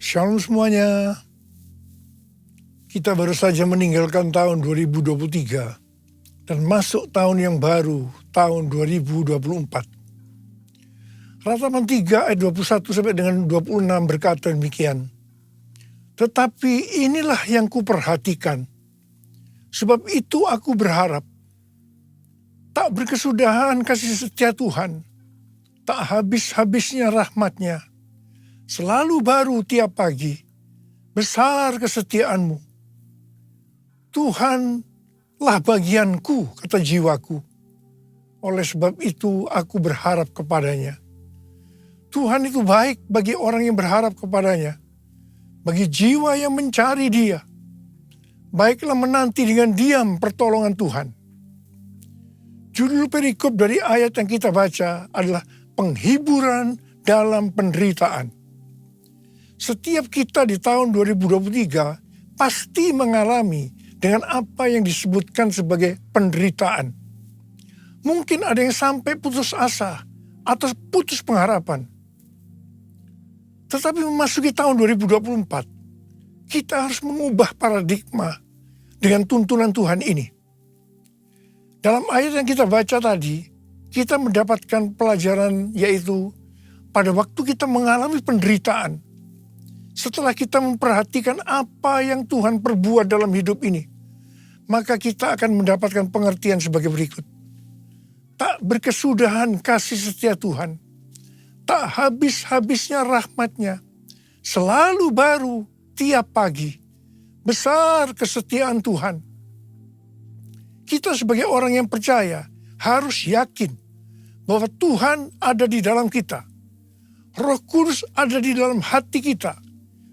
Shalom semuanya. Kita baru saja meninggalkan tahun 2023 dan masuk tahun yang baru, tahun 2024. Ratapan 3 ayat 21 sampai dengan 26 berkata demikian. Tetapi inilah yang kuperhatikan, sebab itu aku berharap. Tak berkesudahan kasih setia Tuhan, tak habis-habisnya rahmat-Nya. Selalu baru tiap pagi, besar kesetiaanmu. Tuhanlah bagianku, kata jiwaku. Oleh sebab itu aku berharap kepadanya. Tuhan itu baik bagi orang yang berharap kepadanya. Bagi jiwa yang mencari Dia. Baiklah menanti dengan diam pertolongan Tuhan. Judul perikop dari ayat yang kita baca adalah penghiburan dalam penderitaan. Setiap kita di tahun 2023 pasti mengalami dengan apa yang disebutkan sebagai penderitaan. Mungkin ada yang sampai putus asa atau putus pengharapan. Tetapi memasuki tahun 2024, kita harus mengubah paradigma dengan tuntunan Tuhan ini. Dalam ayat yang kita baca tadi, kita mendapatkan pelajaran yaitu pada waktu kita mengalami penderitaan, setelah kita memperhatikan apa yang Tuhan perbuat dalam hidup ini, maka kita akan mendapatkan pengertian sebagai berikut. Tak berkesudahan kasih setia Tuhan, tak habis-habisnya rahmat-Nya, selalu baru tiap pagi, besar kesetiaan Tuhan. Kita sebagai orang yang percaya harus yakin bahwa Tuhan ada di dalam kita. Roh Kudus ada di dalam hati kita.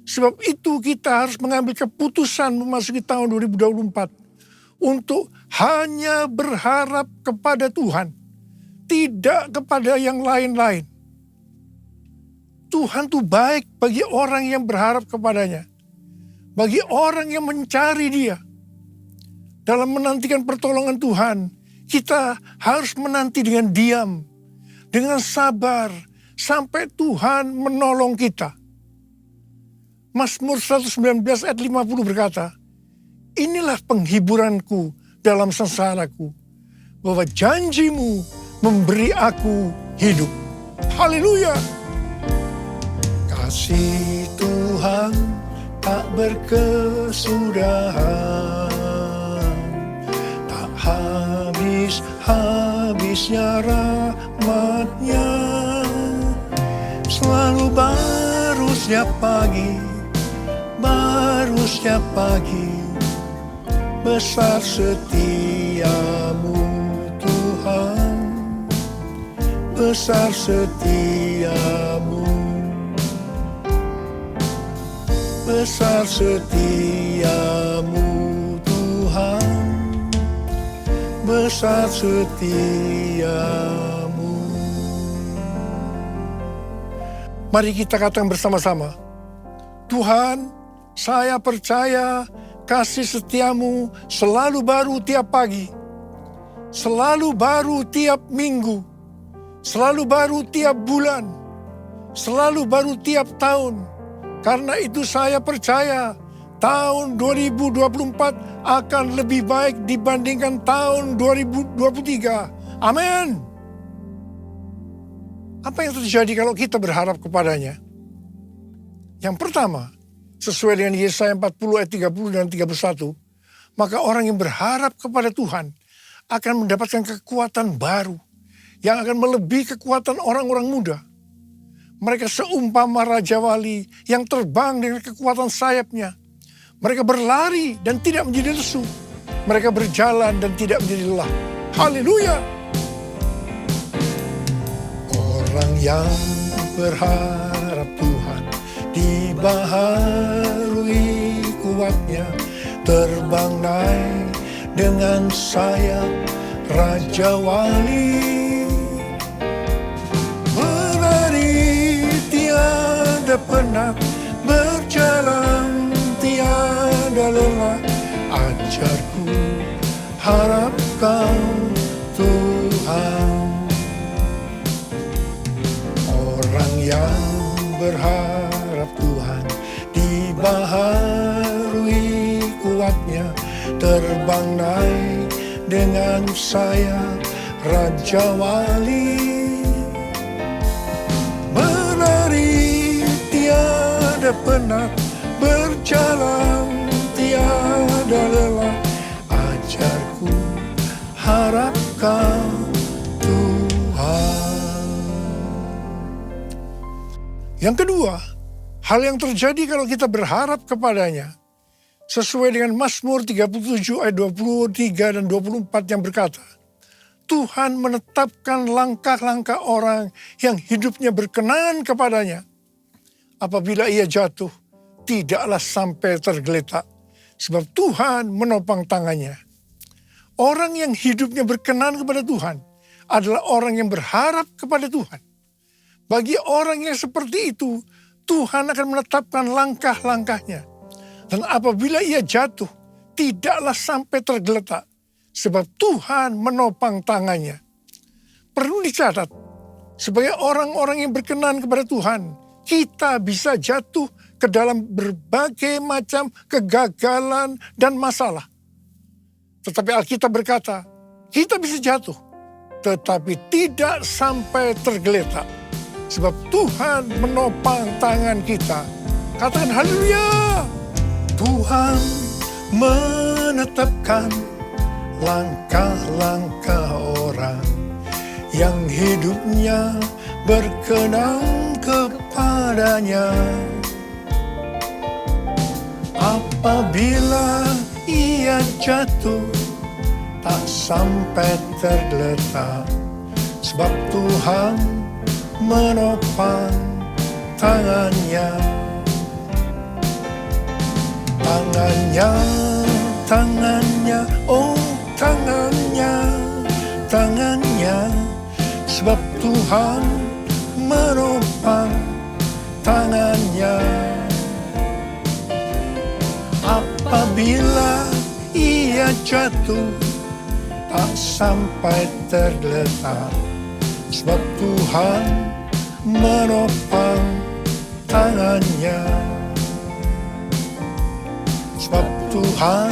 Sebab itu kita harus mengambil keputusan memasuki tahun 2024 untuk hanya berharap kepada Tuhan, tidak kepada yang lain-lain. Tuhan itu baik bagi orang yang berharap kepadanya, bagi orang yang mencari Dia. Dalam menantikan pertolongan Tuhan, kita harus menanti dengan diam, dengan sabar, sampai Tuhan menolong kita. Mazmur 119 ayat 50 berkata, inilah penghiburanku dalam sengsaraku, bahwa janji-Mu memberi aku hidup. Haleluya! Kasih Tuhan tak berkesudahan, tak habis-habisnya rahmat-Nya, selalu baru setiap pagi. Baru setiap pagi, besar setiamu Tuhan, besar setiamu, besar setiamu Tuhan, besar setiamu. Mari kita katakan bersama-sama, Tuhan, saya percaya kasih setiamu selalu baru tiap pagi, selalu baru tiap minggu, selalu baru tiap bulan, selalu baru tiap tahun. Karena itu saya percaya tahun 2024 akan lebih baik dibandingkan tahun 2023. Amin. Apa yang terjadi kalau kita berharap kepadanya? Yang pertama, sesuai dengan Yesaya 40 ayat 30 dan 31, maka orang yang berharap kepada Tuhan akan mendapatkan kekuatan baru yang akan melebihi kekuatan orang-orang muda. Mereka seumpama Raja Wali yang terbang dengan kekuatan sayapnya. Mereka berlari dan tidak menjadi lesu. Mereka berjalan dan tidak menjadi lelah. Haleluya! Orang yang berharap Tuhan dibaharui kuatnya, terbang naik dengan sayap Raja Wali. Berlari tiada penat, berjalan tiada lelah. Ajarku harap Kau Tuhan. Orang yang berharap Tuhan terbang naik dengan sayap Raja Wali. Berlari tiada penat, berjalan tiada lelah. Ajarku, harapkan Tuhan. Yang kedua, hal yang terjadi kalau kita berharap kepadanya, sesuai dengan Mazmur 37 ayat 23 dan 24 yang berkata, Tuhan menetapkan langkah-langkah orang yang hidupnya berkenan kepadanya. Apabila ia jatuh, tidaklah sampai tergeletak, sebab Tuhan menopang tangannya. Orang yang hidupnya berkenan kepada Tuhan adalah orang yang berharap kepada Tuhan. Bagi orang yang seperti itu, Tuhan akan menetapkan langkah-langkahnya. Dan apabila ia jatuh, tidaklah sampai tergeletak, sebab Tuhan menopang tangannya. Perlu dicatat, sebagai orang-orang yang berkenan kepada Tuhan, kita bisa jatuh ke dalam berbagai macam kegagalan dan masalah. Tetapi Alkitab berkata, kita bisa jatuh, tetapi tidak sampai tergeletak. Sebab Tuhan menopang tangan kita. Katakan haleluya. Tuhan menetapkan langkah-langkah orang yang hidupnya berkenan kepadanya. Apabila ia jatuh, tak sampai tergeletak, sebab Tuhan menopang tangannya. Tangannya, tangannya, oh tangannya, tangannya, sebab Tuhan menopang tangannya. Apabila ia jatuh, tak sampai tergeletak, sebab Tuhan menopang tangannya. Sebab Tuhan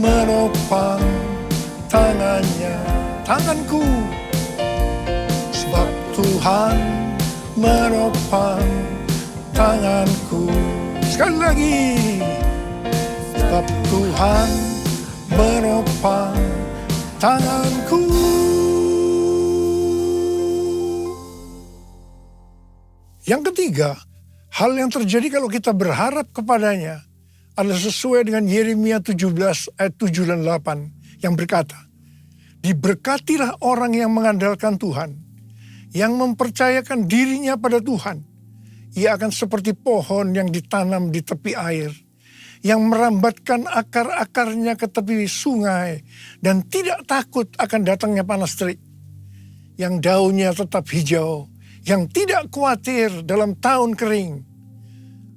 menopang tangannya. Tanganku. Sebab Tuhan menopang tanganku. Sekali lagi. Sebab Tuhan menopang tanganku. Yang ketiga, hal yang terjadi kalau kita berharap kepadanya adalah sesuai dengan Yeremia 17 ayat 7 dan 8 yang berkata, diberkatilah orang yang mengandalkan Tuhan, yang mempercayakan dirinya pada Tuhan. Ia akan seperti pohon yang ditanam di tepi air, yang merambatkan akar-akarnya ke tepi sungai dan tidak takut akan datangnya panas terik, yang daunnya tetap hijau, yang tidak khawatir dalam tahun kering,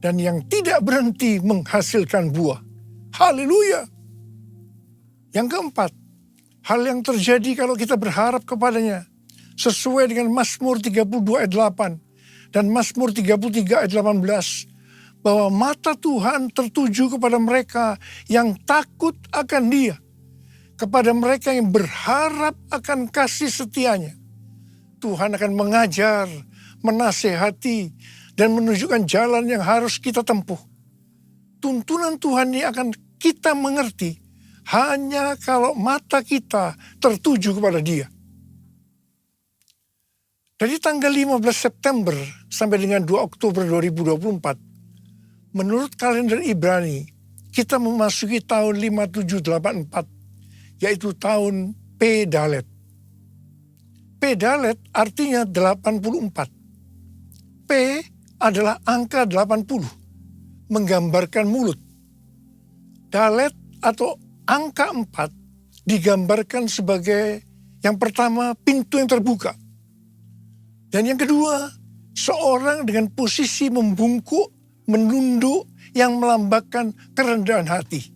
dan yang tidak berhenti menghasilkan buah. Haleluya. Yang keempat, hal yang terjadi kalau kita berharap kepadanya, sesuai dengan Mazmur 32 ayat 8 dan Mazmur 33 ayat 18, bahwa mata Tuhan tertuju kepada mereka yang takut akan Dia, kepada mereka yang berharap akan kasih setianya. Tuhan akan mengajar, menasehati, dan menunjukkan jalan yang harus kita tempuh. Tuntunan Tuhan ini akan kita mengerti hanya kalau mata kita tertuju kepada Dia. Dari tanggal 15 September sampai dengan 2 Oktober 2024, menurut kalender Ibrani, kita memasuki tahun 5784, yaitu tahun P Dalet. P Dalet artinya 84. P adalah angka 80, menggambarkan mulut. Dalet atau angka 4 digambarkan sebagai yang pertama pintu yang terbuka. Dan yang kedua, seorang dengan posisi membungkuk, menunduk yang melambangkan kerendahan hati.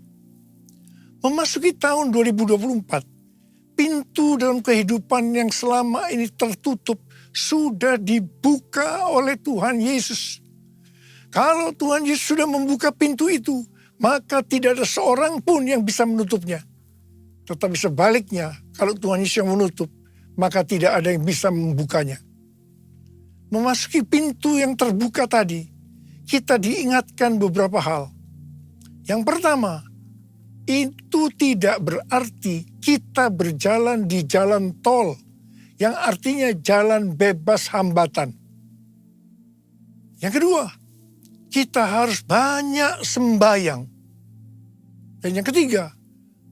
Memasuki tahun 2024, pintu dalam kehidupan yang selama ini tertutup sudah dibuka oleh Tuhan Yesus. Kalau Tuhan Yesus sudah membuka pintu itu, maka tidak ada seorang pun yang bisa menutupnya. Tetapi sebaliknya, kalau Tuhan Yesus yang menutup, maka tidak ada yang bisa membukanya. Memasuki pintu yang terbuka tadi, kita diingatkan beberapa hal. Yang pertama, itu tidak berarti kita berjalan di jalan tol, yang artinya jalan bebas hambatan. Yang kedua, kita harus banyak sembahyang. Dan yang ketiga,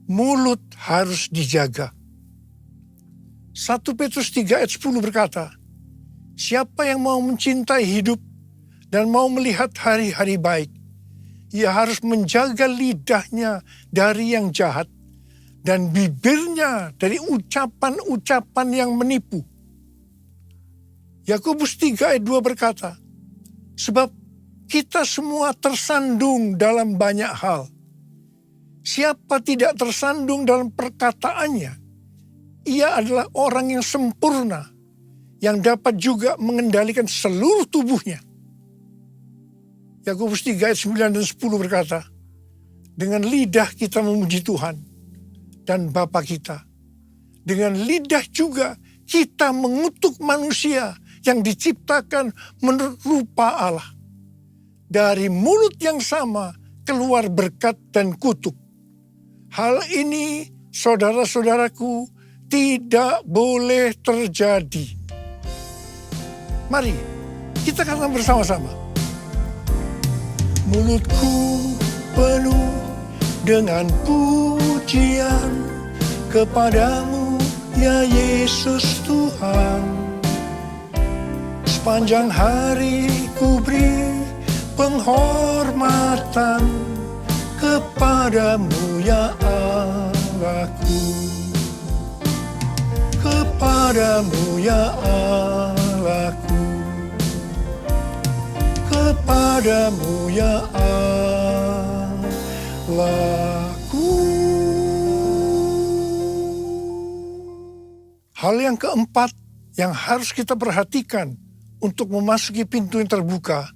mulut harus dijaga. 1 Petrus 3 ayat 10 berkata, siapa yang mau mencintai hidup dan mau melihat hari-hari baik, ia harus menjaga lidahnya dari yang jahat dan bibirnya dari ucapan-ucapan yang menipu. Yakobus 3 ayat 2 berkata, sebab kita semua tersandung dalam banyak hal. Siapa tidak tersandung dalam perkataannya, ia adalah orang yang sempurna, yang dapat juga mengendalikan seluruh tubuhnya. Yakobus 3 ayat 9 dan 10 berkata, dengan lidah kita memuji Tuhan dan Bapa kita. Dengan lidah juga kita mengutuk manusia yang diciptakan menurut rupa Allah. Dari mulut yang sama keluar berkat dan kutuk. Hal ini, saudara-saudaraku, tidak boleh terjadi. Mari kita katakan bersama-sama. Mulutku penuh dengan pujian kepadamu, ya Yesus Tuhan. Sepanjang hari ku beri penghormatan kepadamu, ya Allahku. Kepadamu, ya Allahku. Kepadamu, ya Allahku. Hal yang keempat yang harus kita perhatikan untuk memasuki pintu yang terbuka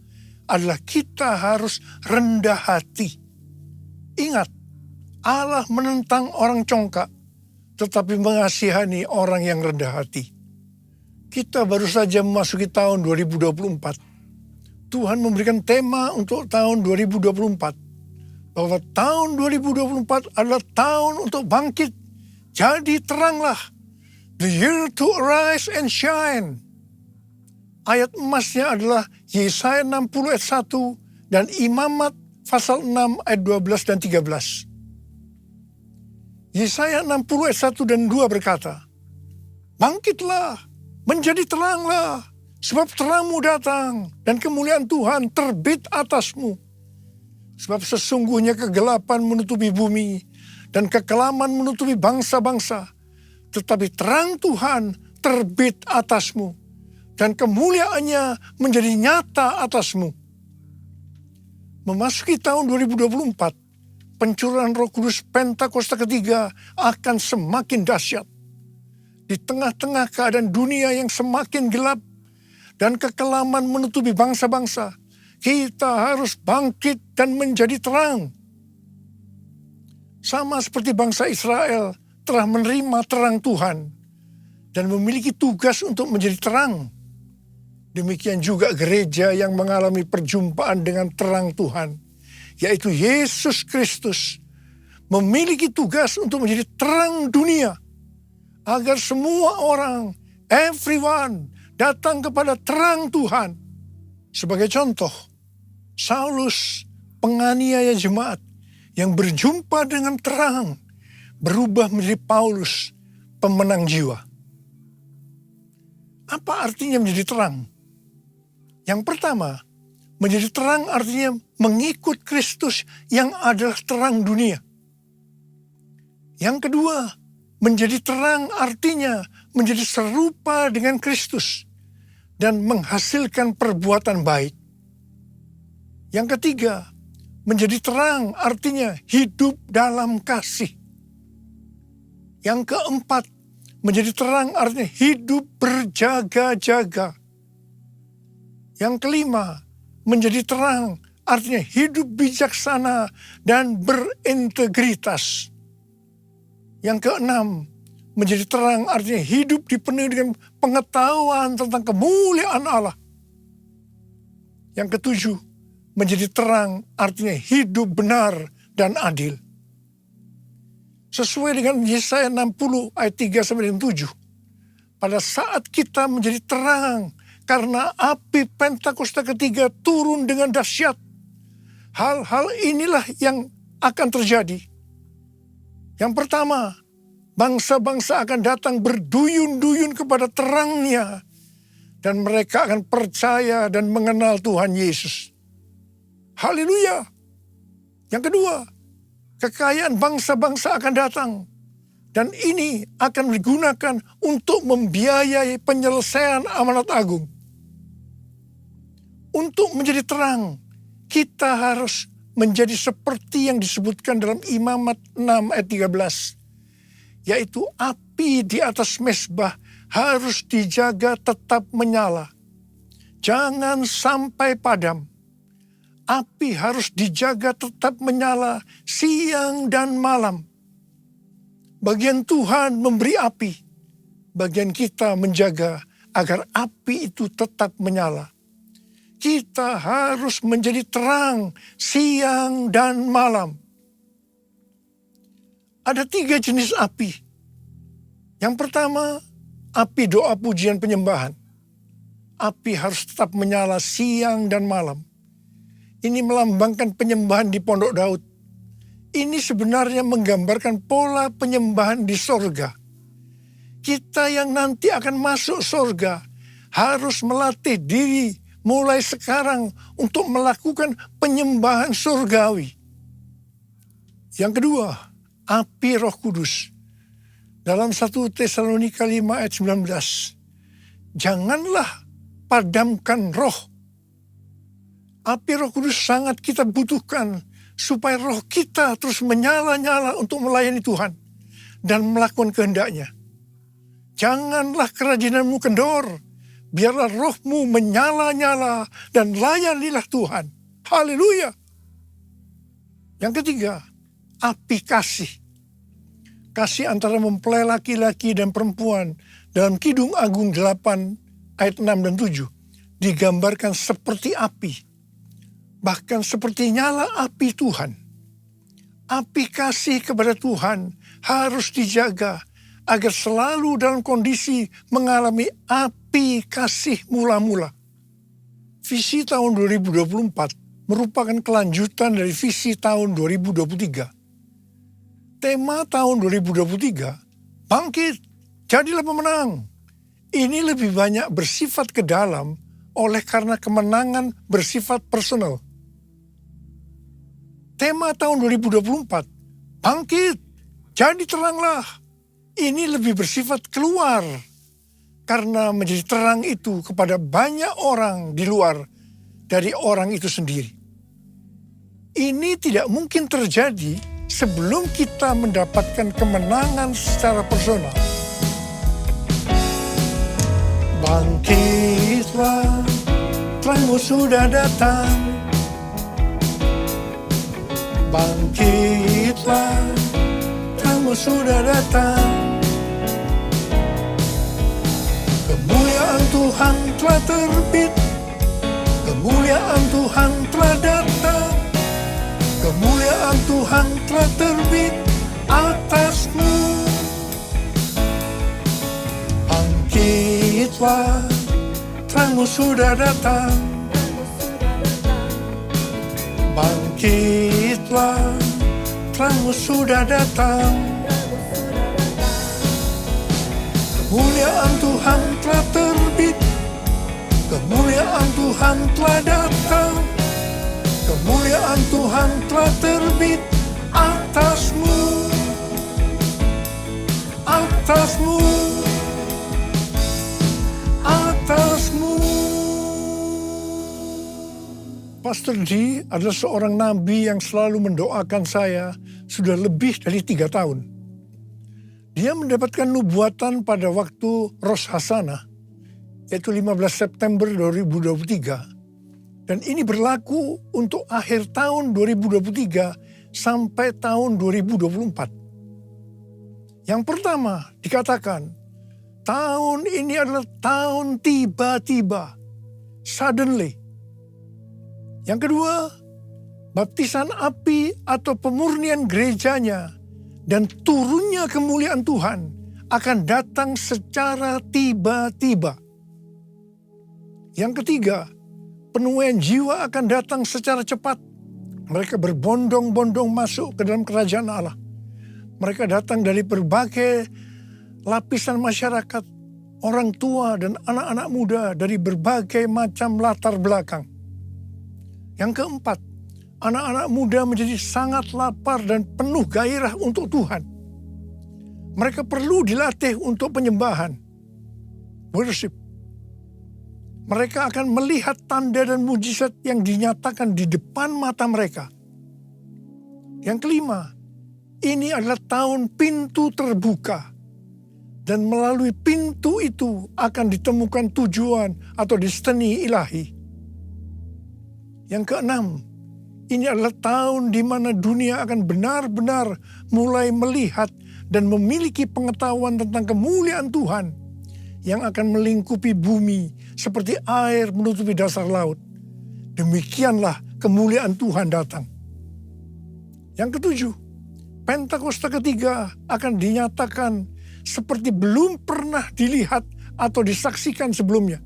adalah kita harus rendah hati. Ingat, Allah menentang orang congkak, tetapi mengasihani orang yang rendah hati. Kita baru saja memasuki tahun 2024. Tuhan memberikan tema untuk tahun 2024. Bahwa tahun 2024 adalah tahun untuk bangkit. Jadi teranglah. The year to arise and shine. Ayat emasnya adalah Yesaya 60 ayat 1 dan Imamat pasal 6 ayat 12 dan 13. Yesaya 60 ayat 1 dan 2 berkata, bangkitlah, menjadi teranglah, sebab terangmu datang dan kemuliaan Tuhan terbit atasmu. Sebab sesungguhnya kegelapan menutupi bumi dan kekelaman menutupi bangsa-bangsa. Tetapi terang Tuhan terbit atasmu dan kemuliaannya menjadi nyata atasmu. Memasuki tahun 2024, pencurahan Roh Kudus Pentakosta ketiga akan semakin dahsyat. Di tengah-tengah keadaan dunia yang semakin gelap dan kekelaman menutupi bangsa-bangsa, kita harus bangkit dan menjadi terang. Sama seperti bangsa Israel telah menerima terang Tuhan dan memiliki tugas untuk menjadi terang. Demikian juga gereja yang mengalami perjumpaan dengan terang Tuhan, yaitu Yesus Kristus, memiliki tugas untuk menjadi terang dunia, agar semua orang, everyone, datang kepada terang Tuhan. Sebagai contoh, Saulus, penganiaya jemaat, yang berjumpa dengan terang, berubah menjadi Paulus, pemenang jiwa. Apa artinya menjadi terang? Yang pertama, menjadi terang artinya mengikut Kristus yang adalah terang dunia. Yang kedua, menjadi terang artinya menjadi serupa dengan Kristus dan menghasilkan perbuatan baik. Yang ketiga, menjadi terang artinya hidup dalam kasih. Yang keempat, menjadi terang artinya hidup berjaga-jaga. Yang kelima, menjadi terang artinya hidup bijaksana dan berintegritas. Yang keenam, menjadi terang artinya hidup dipenuhi dengan pengetahuan tentang kemuliaan Allah. Yang ketujuh, menjadi terang artinya hidup benar dan adil. Sesuai dengan Yesaya 60 ayat 3 sampai 7. Pada saat kita menjadi terang karena api Pentakosta ketiga turun dengan dahsyat. Hal-hal inilah yang akan terjadi. Yang pertama, bangsa-bangsa akan datang berduyun-duyun kepada terangnya. Dan mereka akan percaya dan mengenal Tuhan Yesus. Haleluya. Yang kedua, kekayaan bangsa-bangsa akan datang. Dan ini akan digunakan untuk membiayai penyelesaian amanat agung. Untuk menjadi terang, kita harus menjadi seperti yang disebutkan dalam Imamat 6 ayat 13. Yaitu api di atas mezbah harus dijaga tetap menyala. Jangan sampai padam. Api harus dijaga tetap menyala siang dan malam. Bagian Tuhan memberi api. Bagian kita menjaga agar api itu tetap menyala. Kita harus menjadi terang siang dan malam. Ada 3 jenis api. Yang pertama, api doa pujian penyembahan. Api harus tetap menyala siang dan malam. Ini melambangkan penyembahan di Pondok Daud. Ini sebenarnya menggambarkan pola penyembahan di sorga. Kita yang nanti akan masuk sorga harus melatih diri mulai sekarang untuk melakukan penyembahan surgawi. Yang kedua, api Roh Kudus. Dalam 1 Tesalonika 5 ayat 19. Janganlah padamkan roh. Api Roh Kudus sangat kita butuhkan supaya roh kita terus menyala-nyala untuk melayani Tuhan dan melakukan kehendak-Nya. Janganlah kerajinanmu kendor. Biarlah rohmu menyala-nyala dan layanilah Tuhan. Haleluya. Yang ketiga, api kasih. Kasih antara mempelai laki-laki dan perempuan dalam Kidung Agung 8 ayat 6 dan 7 digambarkan seperti api. Bahkan seperti nyala api Tuhan. Api kasih kepada Tuhan harus dijaga agar selalu dalam kondisi mengalami api kasih mula-mula. Visi tahun 2024 merupakan kelanjutan dari visi tahun 2023. Tema tahun 2023, bangkit, jadilah pemenang. Ini lebih banyak bersifat ke dalam oleh karena kemenangan bersifat personal. Tema tahun 2024, bangkit, jadi teranglah. Ini lebih bersifat keluar. Karena menjadi terang itu kepada banyak orang di luar dari orang itu sendiri. Ini tidak mungkin terjadi sebelum kita mendapatkan kemenangan secara personal. Bangkitlah, terangmu sudah datang. Bangkitlah, terangmu sudah datang. Kemuliaan Tuhan telah terbit. Kemuliaan Tuhan telah datang. Kemuliaan Tuhan telah terbit atasmu. Bangkitlah, terangmu sudah datang. Bangkitlah, terangmu sudah datang. Kemuliaan Tuhan telah terbit. Kemuliaan Tuhan telah datang. Kemuliaan Tuhan telah terbit atasmu. Atasmu. Atasmu. Pastor D adalah seorang nabi yang selalu mendoakan saya sudah lebih dari 3 tahun. Dia mendapatkan nubuatan pada waktu Rosh Hashanah, yaitu 15 September 2023. Dan ini berlaku untuk akhir tahun 2023 sampai tahun 2024. Yang pertama dikatakan, tahun ini adalah tahun tiba-tiba, suddenly. Yang kedua, baptisan api atau pemurnian gerejanya dan turunnya kemuliaan Tuhan akan datang secara tiba-tiba. Yang ketiga, penuaian jiwa akan datang secara cepat. Mereka berbondong-bondong masuk ke dalam kerajaan Allah. Mereka datang dari berbagai lapisan masyarakat, orang tua dan anak-anak muda dari berbagai macam latar belakang. Yang keempat, anak-anak muda menjadi sangat lapar dan penuh gairah untuk Tuhan. Mereka perlu dilatih untuk penyembahan, worship. Mereka akan melihat tanda dan mujizat yang dinyatakan di depan mata mereka. Yang kelima, ini adalah tahun pintu terbuka. Dan melalui pintu itu akan ditemukan tujuan atau destiny ilahi. Yang keenam, ini adalah tahun di mana dunia akan benar-benar mulai melihat dan memiliki pengetahuan tentang kemuliaan Tuhan yang akan melingkupi bumi seperti air menutupi dasar laut. Demikianlah kemuliaan Tuhan datang. Yang ketujuh, Pentakosta ketiga akan dinyatakan seperti belum pernah dilihat atau disaksikan sebelumnya.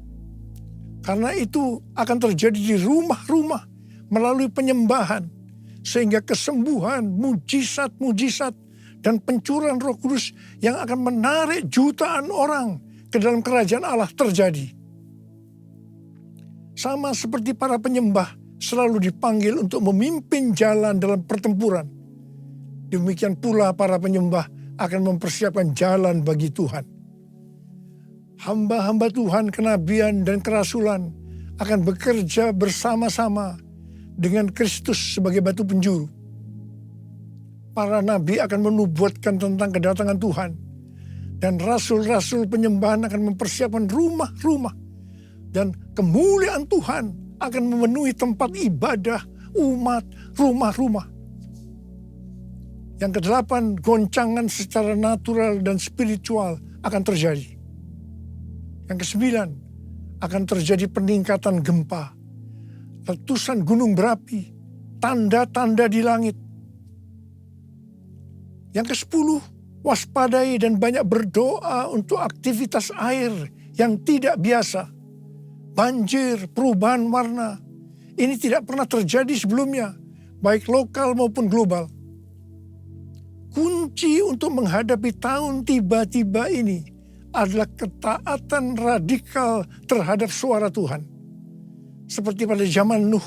Karena itu akan terjadi di rumah-rumah melalui penyembahan, sehingga kesembuhan, mujizat-mujizat, dan pencurahan Roh Kudus yang akan menarik jutaan orang ke dalam kerajaan Allah terjadi. Sama seperti para penyembah selalu dipanggil untuk memimpin jalan dalam pertempuran, demikian pula para penyembah akan mempersiapkan jalan bagi Tuhan. Hamba-hamba Tuhan, kenabian dan kerasulan akan bekerja bersama-sama dengan Kristus sebagai batu penjuru. Para nabi akan menubuatkan tentang kedatangan Tuhan. Dan rasul-rasul penyembahan akan mempersiapkan rumah-rumah. Dan kemuliaan Tuhan akan memenuhi tempat ibadah, umat, rumah-rumah. Yang kedelapan, goncangan secara natural dan spiritual akan terjadi. Yang kesembilan, akan terjadi peningkatan gempa, letusan gunung berapi, tanda-tanda di langit. Yang kesepuluh, waspadai dan banyak berdoa untuk aktivitas air yang tidak biasa. Banjir, perubahan warna, ini tidak pernah terjadi sebelumnya, baik lokal maupun global. Kunci untuk menghadapi tahun tiba-tiba ini adalah ketaatan radikal terhadap suara Tuhan. Seperti pada zaman Nuh,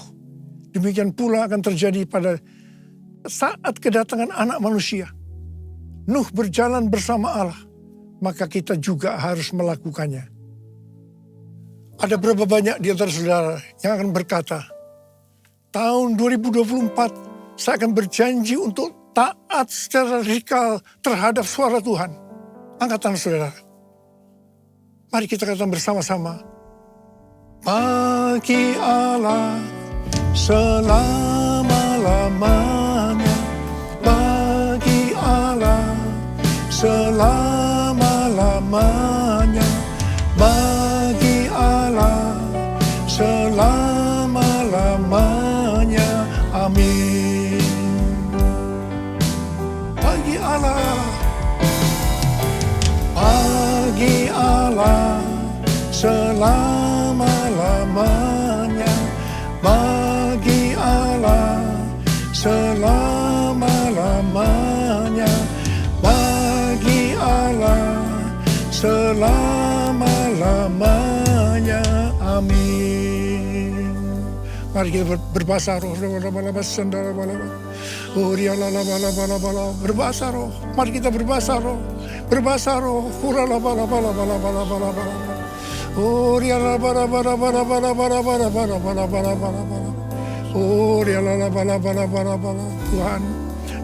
demikian pula akan terjadi pada saat kedatangan anak manusia. Nuh berjalan bersama Allah, maka kita juga harus melakukannya. Ada berapa banyak di antara saudara yang akan berkata, tahun 2024 saya akan berjanji untuk taat secara radikal terhadap suara Tuhan. Angkat tangan saudara. Mari kita katakan bersama-sama. Bagi Allah selama-lamanya. Bagi Allah selama-lamanya. Bagi Allah selama-lamanya. Amin. Bagi Allah, bagi Allah selama-lamanya. Bagi Allah selama-lamanya. Bagi Allah selama-lamanya. Amin. Mari kita berbahasa roh. Berbahasa roh. Mari kita berbahasa roh. Berbahasa roh. Tuhan,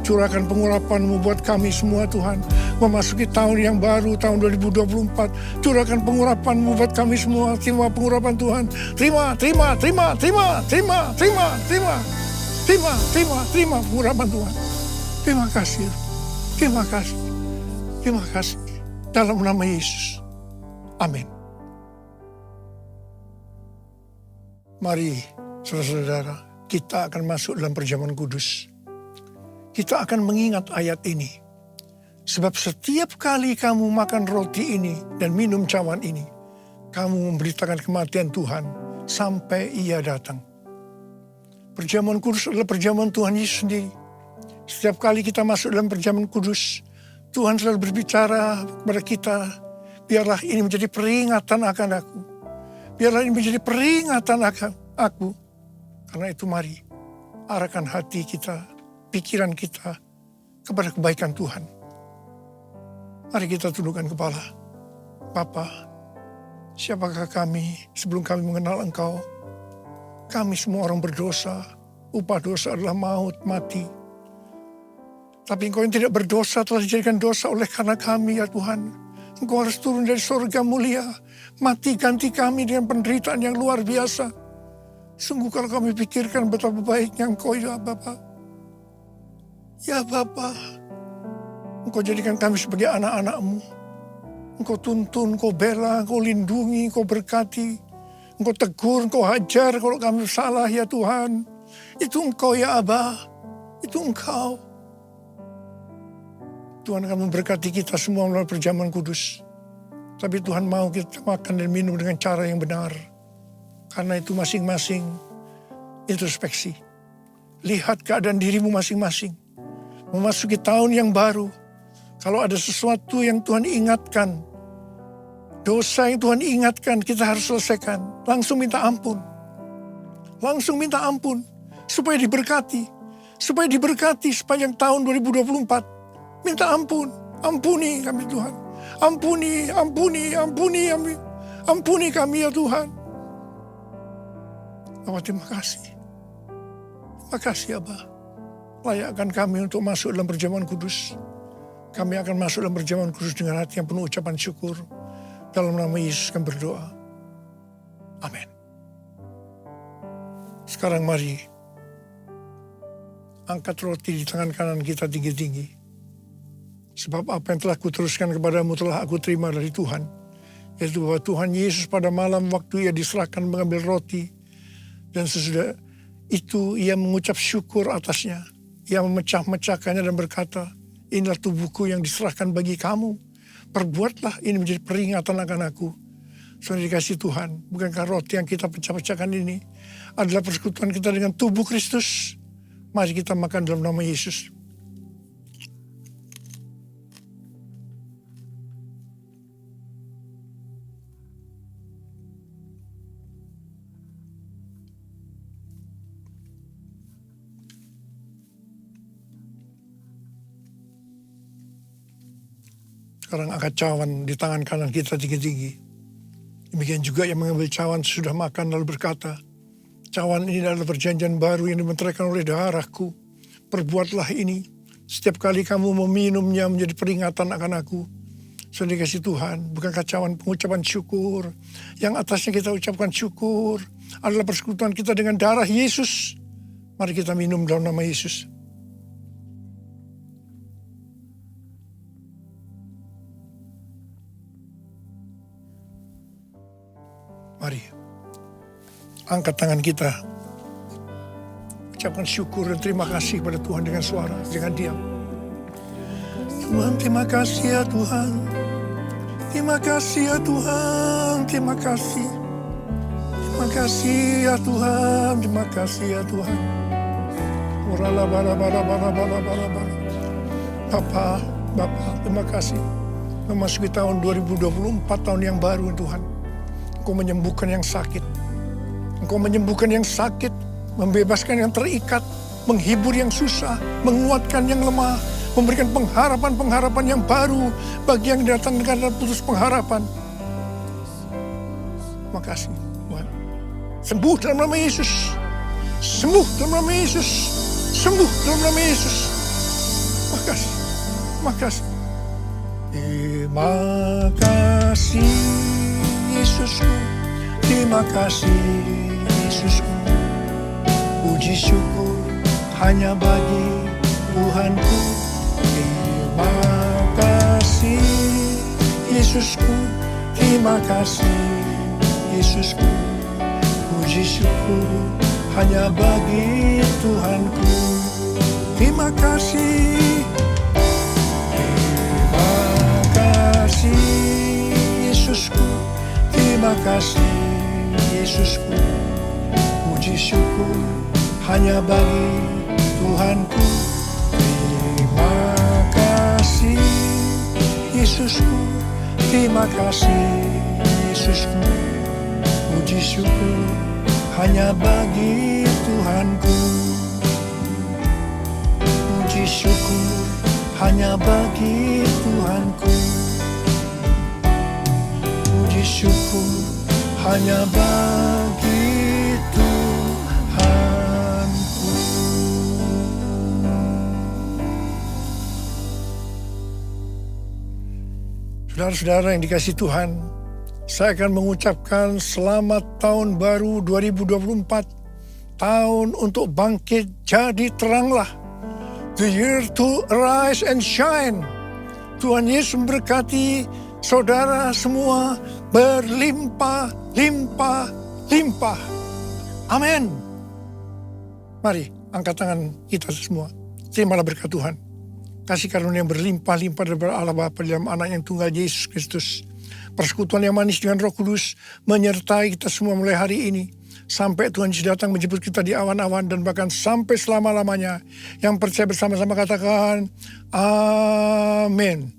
curahkan pengurapan-Mu buat kami semua Tuhan. memasuki tahun yang baru, tahun 2024. Curahkan pengurapan-Mu buat kami semua. Terima pengurapan Tuhan. Terima pengurapan Tuhan. Terima kasih. Terima kasih. Terima kasih. Dalam nama Yesus. Amin. Mari, saudara-saudara, kita akan masuk dalam perjamuan kudus. Kita akan mengingat ayat ini. Sebab setiap kali kamu makan roti ini dan minum cawan ini, kamu memberitakan kematian Tuhan sampai Ia datang. Perjamuan kudus adalah perjamuan Tuhan Yesus sendiri. Setiap kali kita masuk dalam perjamuan kudus, Tuhan selalu berbicara kepada kita, biarlah ini menjadi peringatan akan aku. Biarlah ini menjadi peringatan akan aku. Karena itu mari, arahkan hati kita, pikiran kita kepada kebaikan Tuhan. Mari kita tundukkan kepala. Bapa, siapakah kami sebelum kami mengenal Engkau? Kami semua orang berdosa. Upah dosa adalah maut, mati. Tapi Engkau yang tidak berdosa telah dijadikan dosa oleh karena kami, ya Tuhan. Engkau harus turun dari surga mulia. Mati ganti kami dengan penderitaan yang luar biasa. Sungguh kalau kami pikirkan betapa baiknya Engkau, ya Bapa. Ya Bapa, Engkau jadikan kami sebagai anak-anak-Mu. Engkau tuntun, Engkau bela, Engkau lindungi, Engkau berkati. Engkau tegur, Engkau hajar kalau kami salah, ya Tuhan. Itu Engkau, ya Abah. Itu Engkau. Tuhan akan memberkati kita semua melalui perjamuan kudus. Tapi Tuhan mau kita makan dan minum dengan cara yang benar. Karena itu masing-masing introspeksi. Lihat keadaan dirimu masing-masing. Memasuki tahun yang baru. Kalau ada sesuatu yang Tuhan ingatkan, dosa yang Tuhan ingatkan, kita harus selesaikan. Langsung minta ampun. Langsung minta ampun. Supaya diberkati. Supaya diberkati sepanjang tahun 2024. Minta ampun. Ampuni kami Tuhan. Ampuni kami ya Tuhan. Bapak terima kasih. Terima kasih Abah. Layakkan kami untuk masuk dalam perjamuan kudus. Kami akan masuk dalam perjamuan kudus dengan hati yang penuh ucapan syukur. Dalam nama Yesus kami berdoa. Amin. Sekarang mari. Angkat roti di tangan kanan kita tinggi-tinggi. Sebab apa yang telah kuteruskan kepadamu telah aku terima dari Tuhan. Yaitu bahwa Tuhan Yesus pada malam waktu Ia diserahkan mengambil roti. Dan sesudah itu Ia mengucap syukur atasnya. Ia memecah-mecahkannya dan berkata, inilah tubuhku yang diserahkan bagi kamu. Perbuatlah ini menjadi peringatan akan aku. Saudara dikasih Tuhan, bukankah roti yang kita pecah-pecahkan ini adalah persekutuan kita dengan tubuh Kristus? Mari kita makan dalam nama Yesus. Sekarang angkat cawan di tangan kanan kita tinggi-tinggi. Demikian juga yang mengambil cawan sudah makan lalu berkata, cawan ini adalah perjanjian baru yang dimeteraikan oleh darahku. Perbuatlah ini. Setiap kali kamu meminumnya menjadi peringatan akan aku. Saudara dikasih Tuhan, bukankah cawan pengucapan syukur? Yang atasnya kita ucapkan syukur adalah persekutuan kita dengan darah Yesus. Mari kita minum dalam nama Yesus. Mari, angkat tangan kita. Ucapkan syukur dan terima kasih kepada Tuhan dengan suara, jangan diam. Tuhan, terima kasih ya Tuhan. Terima kasih ya Tuhan, terima kasih. Terima kasih ya Tuhan, terima kasih ya Tuhan. Bapa, terima kasih. Memasuki tahun 2024, tahun yang baru Tuhan. Engkau menyembuhkan yang sakit. Engkau menyembuhkan yang sakit, membebaskan yang terikat, menghibur yang susah, menguatkan yang lemah, memberikan pengharapan-pengharapan yang baru bagi yang datang dengan putus pengharapan. Makasih Tuhan. Sembuh dalam nama Yesus. Sembuh dalam nama Yesus. Sembuh dalam nama Yesus. Makasih. Makasih. Terima kasih Yesusku, terima kasih Yesusku. Puji syukur hanya bagi Tuhanku. Terima kasih Yesusku, terima kasih Yesusku. Puji syukur hanya bagi Tuhanku. Terima kasih. Terima kasih Yesusku, terima kasih Yesusku. Puji syukur hanya bagi Tuhanku. Terima kasih Yesusku, terima kasih Yesusku. Puji syukur hanya bagi Tuhanku. Puji syukur hanya bagi Tuhanku. Puji syukur hanya bagi Tuhanku. Saudara-saudara yang dikasihi Tuhan, saya akan mengucapkan selamat tahun baru 2024. Tahun untuk bangkit jadi teranglah. The year to arise and shine. Tuhan Yesus memberkati saudara semua berlimpah, limpah, limpah. Amin. Mari angkat tangan kita semua. Terimalah berkat Tuhan. Kasih karunia yang berlimpah-limpah dari Allah Bapa dalam anak yang tunggal Yesus Kristus. Persekutuan yang manis dengan Roh Kudus menyertai kita semua mulai hari ini. Sampai Tuhan Yesus datang menjemput kita di awan-awan dan bahkan sampai selama-lamanya. Yang percaya bersama-sama katakan, Amin.